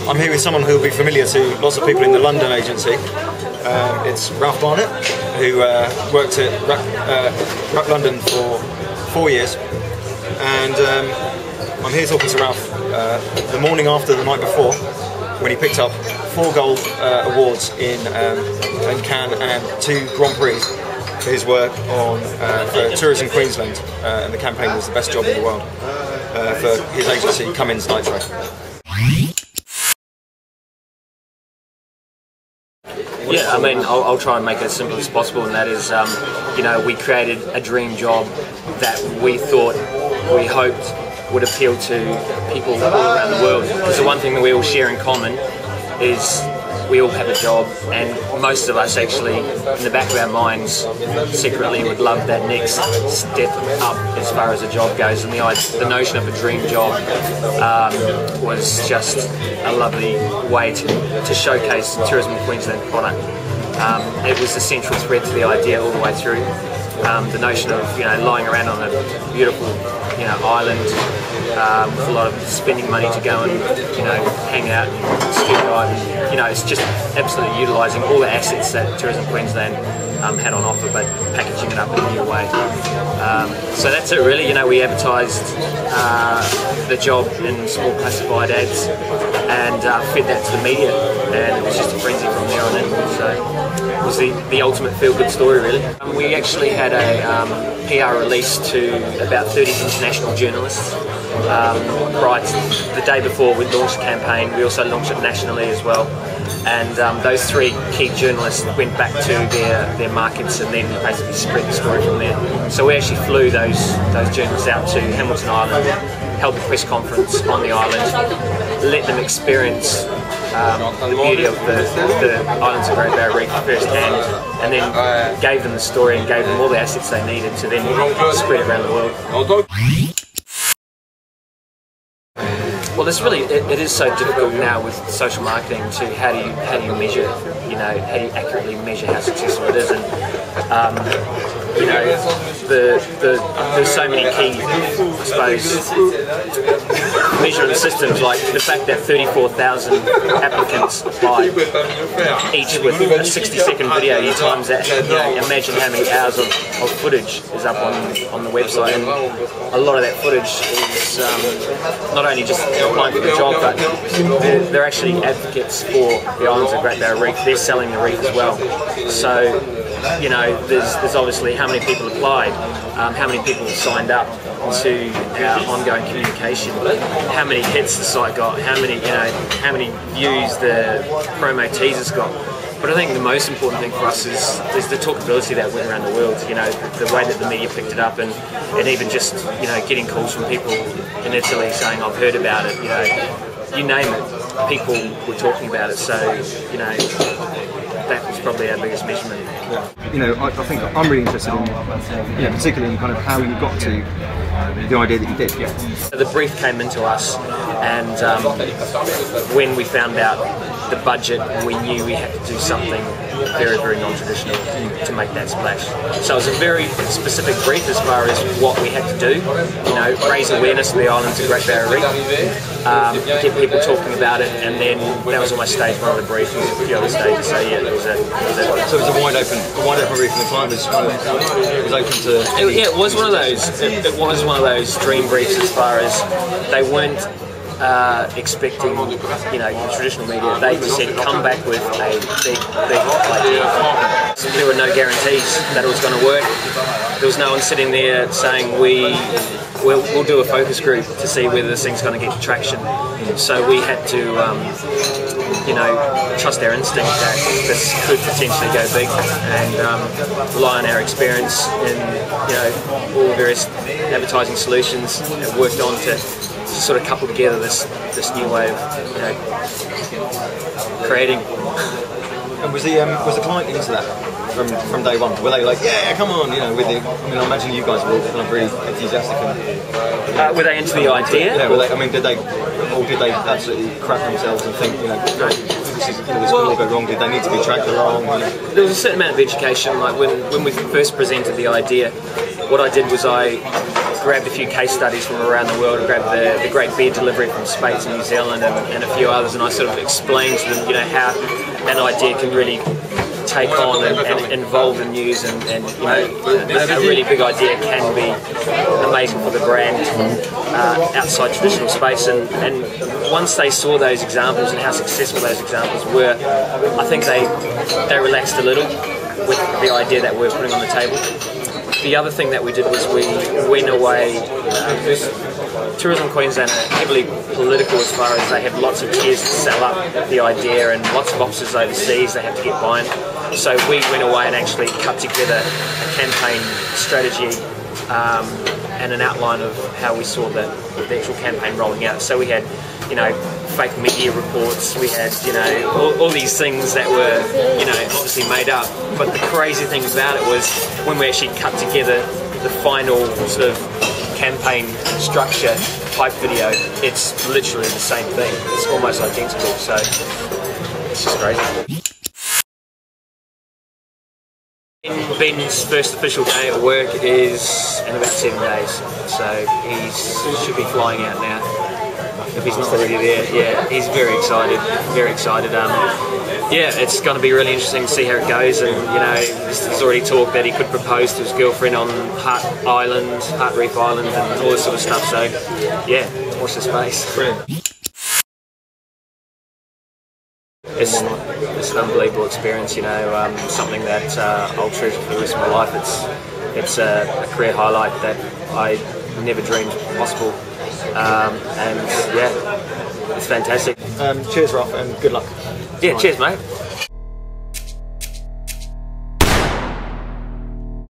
I'm here with someone who will be familiar to lots of people in the London agency. It's Ralph Barnett, who worked at Rack London for 4 years, and I'm here talking to Ralph the morning after the night before, when he picked up 4 gold awards in Cannes and 2 Grand Prix for his work on for Tourism Queensland, and the campaign was the best job in the world for his agency, Cummins Nitro. Yeah, I mean, I'll try and make it as simple as possible, and that is, you know, we created a dream job that we thought, we hoped would appeal to people all around the world. Because the one thing that we all share in common is we all have a job, and most of us actually, in the back of our minds, secretly would love that next step up as far as a job goes. And the notion of a dream job was just a lovely way to showcase the Tourism Queensland product. It was the central thread to the idea all the way through. The notion of, you know, lying around on a beautiful, you know, island with a lot of spending money to go and, you know, hang out and scuba dive. And, you know, it's just absolutely utilising all the assets that Tourism Queensland had on offer, but packaging it up in a new way. So that's it really. You know, we advertised the job in small classified ads and fed that to the media, and it was just a frenzy from there on in. So it was the ultimate feel-good story really. We actually had a PR release to about 30 international journalists. Right, the day before we launched the campaign, we also launched it nationally as well. And those 3 key journalists went back to their markets and then basically spread the story from there. So we actually flew those journalists out to Hamilton Island, held the press conference on the island, let them experience the beauty of the islands of Great Barrier Reef firsthand, and then gave them the story and gave them all the assets they needed to then spread around the world. Well, it's really it is so difficult now with social marketing to how do you measure, you know, how do you accurately measure how successful it is, and you know, there's so many key, I suppose, measuring systems, like the fact that 34,000 applicants applied, each with a 60-second video. You times that, you know, imagine how many hours of footage is up on the website, and a lot of that footage is not only just applying for the job, but they're actually advocates for the islands of Great Barrier Reef. They're selling the reef as well. So, you know, there's obviously how many people applied, how many people signed up to our ongoing communication, how many hits the site got, how many views the promo teasers got. But I think the most important thing for us is the talkability that went around the world. You know, the way that the media picked it up, and even just, you know, getting calls from people in Italy saying, "I've heard about it." You know, you name it, people were talking about it. So, you know, that was probably our biggest measurement. You know, I think I'm really interested in, you know, particularly in kind of how you got to the idea that you did. Yeah. The brief came into us, and when we found out the budget, we knew we had to do something very, very non-traditional to make that splash. So it was a very specific brief as far as what we had to do. You know, raise awareness of the islands of Great Barrier Reef, get people talking about it, and then that was almost stage 1 of the brief. There was a few other stages. So yeah, it was a So it was a wide open brief, and the client was kind of open to. Yeah, it was one of those. It was one of those dream briefs as far as they weren't expecting, you know, the traditional media. They just said, come back with a big idea. There were no guarantees that it was going to work. There was no one sitting there saying we'll do a focus group to see whether this thing's going to get traction. So we had to, you know, trust our instinct that this could potentially go big, and rely on our experience in, you know, all the various advertising solutions that worked on to sort of couple together this new way of, you know, creating. And was the client into that from day one? Were they like, yeah, come on, you know, with the? I mean, I imagine you guys were all kind of really enthusiastic. And, were they into the idea? Yeah, were they? I mean, did they absolutely crap themselves and think, you know, this could all go wrong? Did they need to be dragged along? You know? There was a certain amount of education. Like when we first presented the idea, what I did was I grabbed a few case studies from around the world. I grabbed the great beer delivery from Spain to New Zealand and a few others, and I sort of explained to them, you know, how an idea can really take on and involve the news, and you know, a really big idea can be amazing for the brand outside traditional space. And once they saw those examples and how successful those examples were, I think they relaxed a little with the idea that we're putting on the table. The other thing that we did was we went away. Tourism Queensland are heavily political as far as they have lots of tiers to sell up the idea, and lots of offices overseas they have to get buy-in. So we went away and actually cut together a campaign strategy and an outline of how we saw the actual campaign rolling out. So we had, you know, fake media reports, we had, you know, all these things that were, you know, obviously made up. But the crazy thing about it was when we actually cut together the final sort of campaign structure hype video, it's literally the same thing. It's almost identical, so it's just crazy. Ben's first official day at work is in about 7 days, so he should be flying out now if he's not already there. Yeah, he's very excited, very excited. Yeah, it's going to be really interesting to see how it goes, and you know, there's already talk that he could propose to his girlfriend on Heart Reef Island and all this sort of stuff, so yeah, watch the space. Brilliant. It's an unbelievable experience, you know, something that I'll treasure for the rest of my life. It's a career highlight that I never dreamed possible, and yeah, it's fantastic. Cheers, Ralph, and good luck. Yeah, cheers, mate.